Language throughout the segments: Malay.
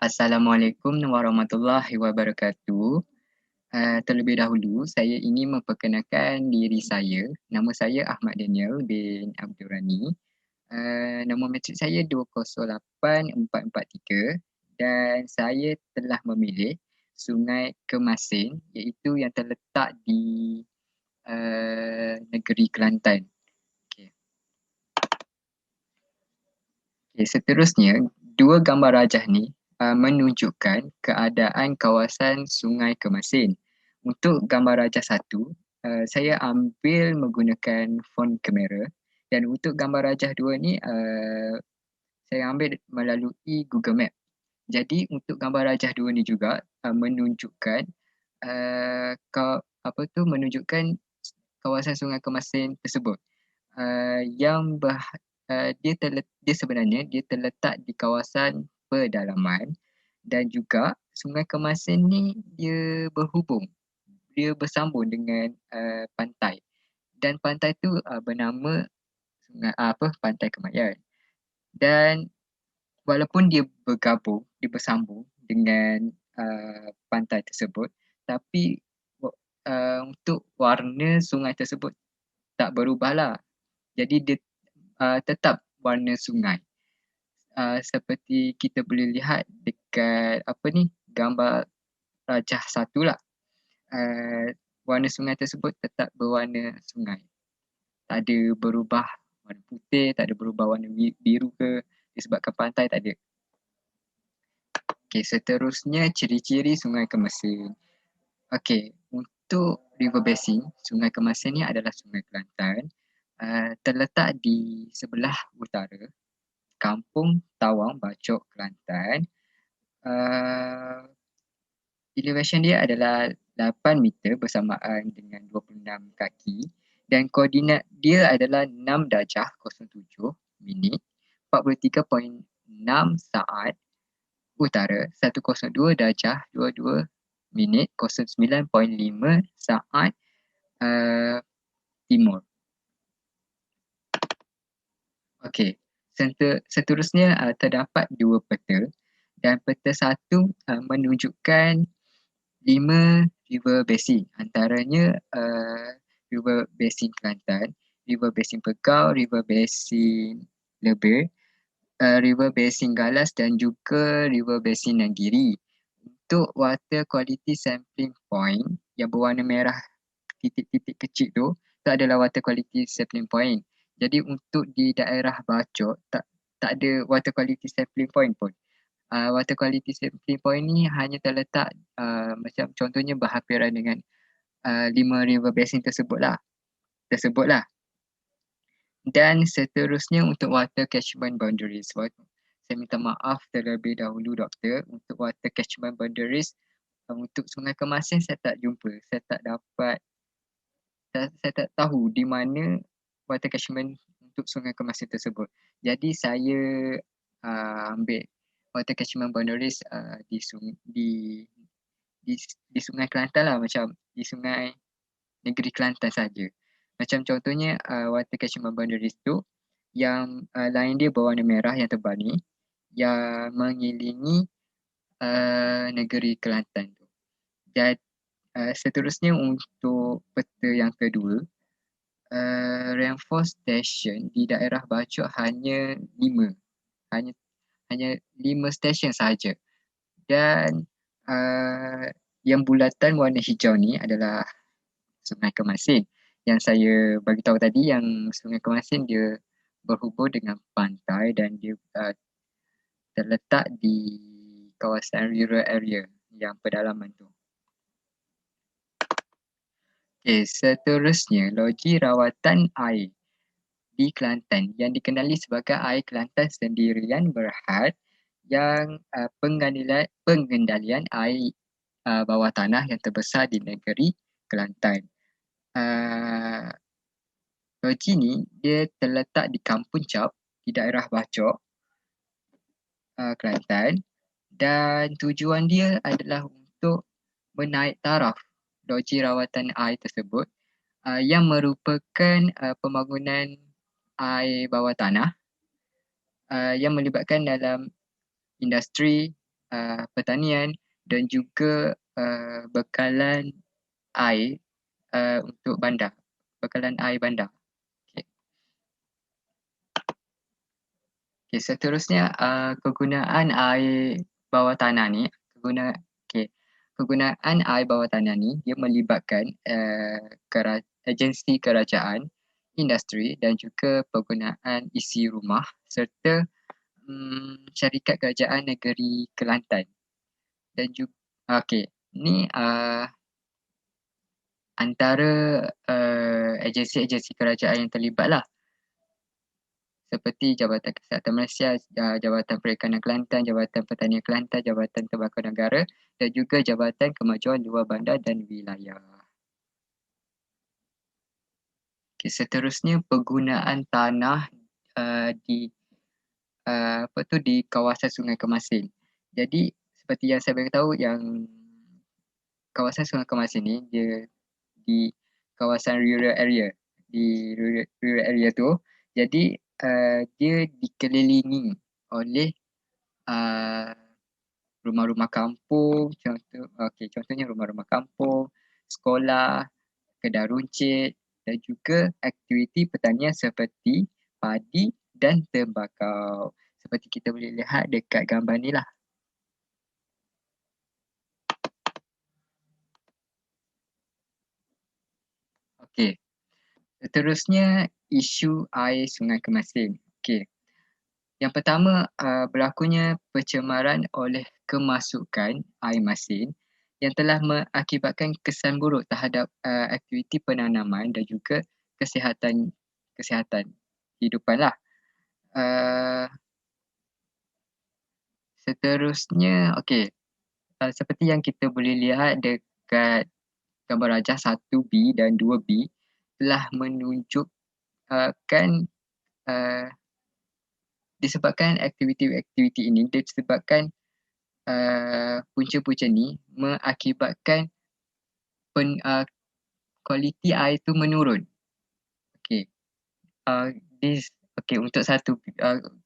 Assalamualaikum warahmatullahi wabarakatuh. Terlebih dahulu, saya ingin memperkenalkan diri saya. Nama saya Ahmad Daniel bin Abdul Rani. Nombor matrik saya 208443 dan saya telah memilih Sungai Kemasin iaitu yang terletak di negeri Kelantan. Okay. Okay, seterusnya, dua gambar rajah ni menunjukkan keadaan kawasan Sungai Kemasin. Untuk gambar rajah satu, saya ambil menggunakan phone kamera dan untuk gambar rajah dua ni saya ambil melalui Google Map. Jadi untuk gambar rajah dua ni juga menunjukkan menunjukkan kawasan Sungai Kemasin tersebut. Dia sebenarnya terletak di kawasan pedalaman dan juga Sungai Kemasin ni dia bersambung dengan pantai dan pantai tu bernama Pantai Kemayan. Dan walaupun dia bersambung dengan pantai tersebut, tapi untuk warna sungai tersebut tak berubahlah. Jadi dia tetap warna sungai. Seperti kita boleh lihat dekat gambar rajah satu lah. Warna sungai tersebut tetap berwarna sungai. Tak ada berubah warna putih, tak ada berubah warna biru ke disebabkan pantai, tak ada. Okay, seterusnya ciri-ciri Sungai Kemasin. Okay, untuk river basin, Sungai Kemasin ni adalah Sungai Kelantan. Terletak di sebelah utara Kampung Tawang, Bacok, Kelantan. Elevation dia adalah 8 meter bersamaan dengan 26 kaki dan koordinat dia adalah 6 darjah 07 minit 43.6 saat utara, 102 darjah 22 minit 09.5 saat timur. Okey, seterusnya terdapat dua peta dan peta satu menunjukkan 5 river basin, antaranya river basin Kelantan, river basin Pegau, river basin Lebeh, river basin Galas dan juga river basin Nanggiri. Untuk water quality sampling point yang berwarna merah titik-titik kecil tu adalah water quality sampling point. Jadi untuk di daerah Bacok tak ada water quality sampling point pun. Water quality sampling point ni hanya terletak macam contohnya berhampiran dengan 5 river basin tersebutlah. Dan seterusnya untuk water catchment boundaries. Saya minta maaf terlebih dahulu doktor, untuk water catchment boundaries untuk Sungai Kemasin saya tak jumpa. Saya tak tahu di mana water catchment untuk Sungai Kemasin tersebut. Jadi saya ambil water catchment boundaries di Sungai Kelantan lah, macam di Sungai Negeri Kelantan saja. Macam contohnya water catchment boundaries tu yang line dia berwarna merah yang tebal ni yang mengelilingi negeri Kelantan tu. Dan seterusnya untuk peta yang kedua, rainfall station di daerah Bacok hanya 5. Hanya 5 stesen sahaja. Dan yang bulatan warna hijau ni adalah Sungai Kemasin. Yang saya bagi tahu tadi, yang Sungai Kemasin dia berhubung dengan pantai dan dia terletak di kawasan rural area yang pedalaman tu. Okay, seterusnya logi rawatan air di Kelantan yang dikenali sebagai Air Kelantan Sendirian Berhad yang pengendalian air bawah tanah yang terbesar di negeri Kelantan. Loji ni dia terletak di Kampung Cap di daerah Bacok, Kelantan, dan tujuan dia adalah untuk menaik taraf loji rawatan air tersebut yang merupakan pembangunan air bawah tanah yang melibatkan dalam industri pertanian dan juga bekalan air untuk bandar. Bekalan air bandar. Okay. Okay, seterusnya kegunaan air bawah tanah ni, kegunaan air bawah tanah ni dia melibatkan agensi kerajaan, industri dan juga penggunaan isi rumah serta syarikat kerajaan negeri Kelantan. Dan juga ni antara agensi-agensi kerajaan yang terlibat lah, seperti Jabatan Kesihatan Malaysia, Jabatan Perikanan Kelantan, Jabatan Pertanian Kelantan, Jabatan Tembakau Negara dan juga Jabatan Kemajuan Luar Bandar dan Wilayah. Okay, seterusnya penggunaan tanah di di kawasan Sungai Kemasin. Jadi seperti yang saya beritahu yang kawasan Sungai Kemasin ni dia di kawasan rural area. Di rural area tu, jadi dia dikelilingi oleh rumah-rumah kampung, contohnya rumah-rumah kampung, sekolah, kedai runcit dan juga aktiviti pertanian seperti padi dan tembakau. Seperti kita boleh lihat dekat gambar ni lah. Okey. Seterusnya isu air Sungai Kemasin. Okey. Yang pertama berlakunya pencemaran oleh kemasukan air masin yang telah mengakibatkan kesan buruk terhadap aktiviti penanaman dan juga kesihatan kehidupan lah. Seterusnya, seperti yang kita boleh lihat dekat gambar rajah 1B dan 2B telah menunjukkan disebabkan aktiviti-aktiviti ini, disebabkan punca-punca ni mengakibatkan kualiti air tu menurun. Okey. Untuk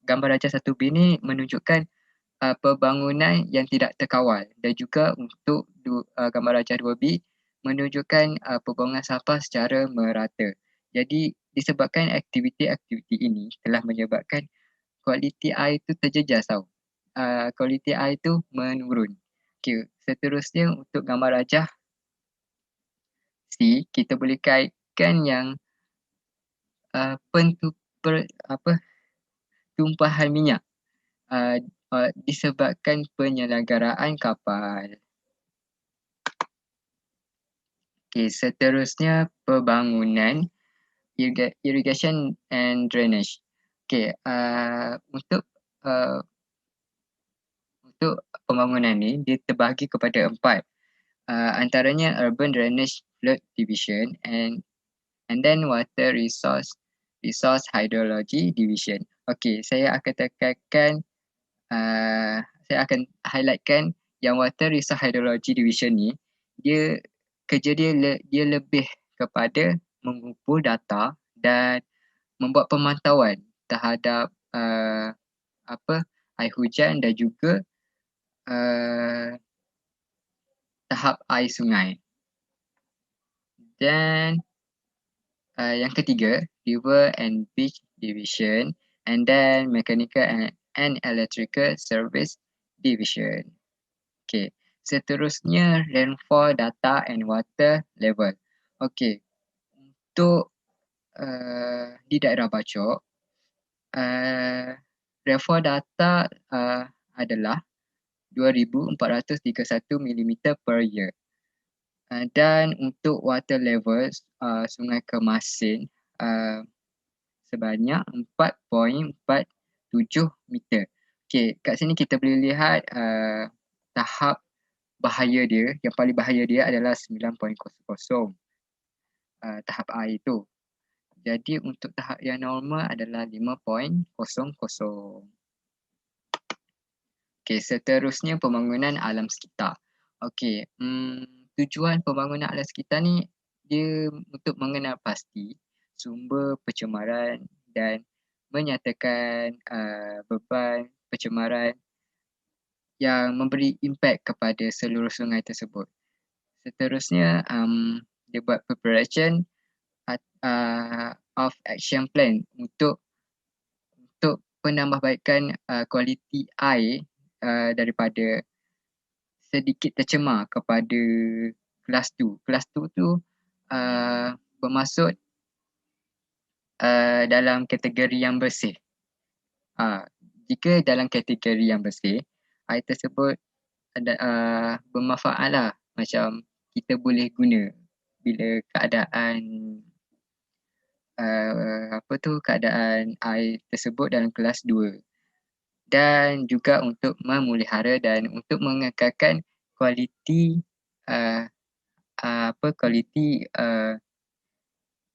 gambar rajah 1B ni menunjukkan pembangunan yang tidak terkawal dan juga untuk gambar rajah 2B menunjukkan pembuangan sampah secara merata. Jadi disebabkan aktiviti-aktiviti ini telah menyebabkan kualiti air tu terjejas tau. Kualiti air tu menurun. Okay, seterusnya untuk gambar rajah C, kita boleh kaitkan yang tumpahan minyak disebabkan penyelenggaraan kapal. Okay, seterusnya pembangunan irrigation and drainage. Okay, untuk pembangunan ni dia terbahagi kepada 4. Antaranya urban drainage flood division and then water resource hydrology division. Okay, saya akan tekankan saya akan highlightkan yang water resource hydrology division ni kerja dia lebih kepada mengumpul data dan membuat pemantauan terhadap air hujan dan juga tahap air sungai. Dan yang ketiga, river and beach division and then mechanical and electrical service division. Okay, seterusnya rainfall data and water level. Okay, untuk di daerah Bachok, rainfall data adalah 2,431 mm per year. Dan untuk water level Sungai Kemasin sebanyak 4.47 meter. Okay, kat sini kita boleh lihat tahap bahaya dia, yang paling bahaya dia adalah 9.00 tahap air tu. Jadi untuk tahap yang normal adalah 5.00. Okay, seterusnya pembangunan alam sekitar. Okay, tujuan pembangunan alam sekitar ni dia untuk mengenal pasti sumber pencemaran dan menyatakan beban pencemaran yang memberi impak kepada seluruh sungai tersebut. Seterusnya, dia buat preparation of action plan untuk penambahbaikan kualiti air daripada sedikit tercemar kepada kelas 2. Kelas 2 tu bermaksud dalam kategori yang bersih. Jika dalam kategori yang bersih, air tersebut ada bermanfaat lah, macam kita boleh guna bila keadaan keadaan air tersebut dalam kelas 2, dan juga untuk memelihara dan untuk mengekalkan kualiti kualiti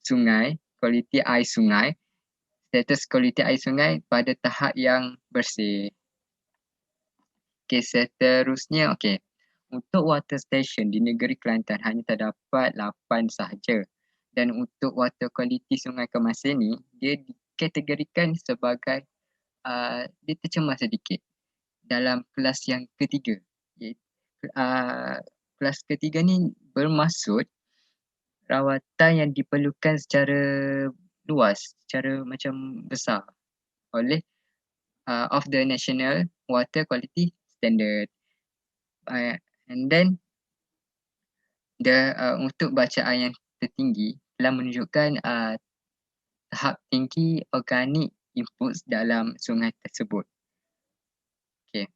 sungai, kualiti air sungai, status kualiti air sungai pada tahap yang bersih. Okey, seterusnya, untuk water station di negeri Kelantan hanya terdapat 8 sahaja. Dan untuk water quality Sungai Kemasin ni, dia dikategorikan sebagai dia tercemar sedikit dalam kelas yang ketiga. Kelas ketiga ni bermaksud rawatan yang diperlukan secara luas, secara macam besar oleh of the National Water Quality Standard. And then untuk bacaan yang tertinggi telah menunjukkan tahap tinggi organik inputs dalam sungai tersebut. Okey.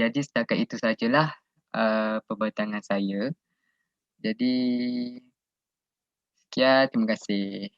Jadi setakat itu sajalah perbatangan saya. Jadi sekian, terima kasih.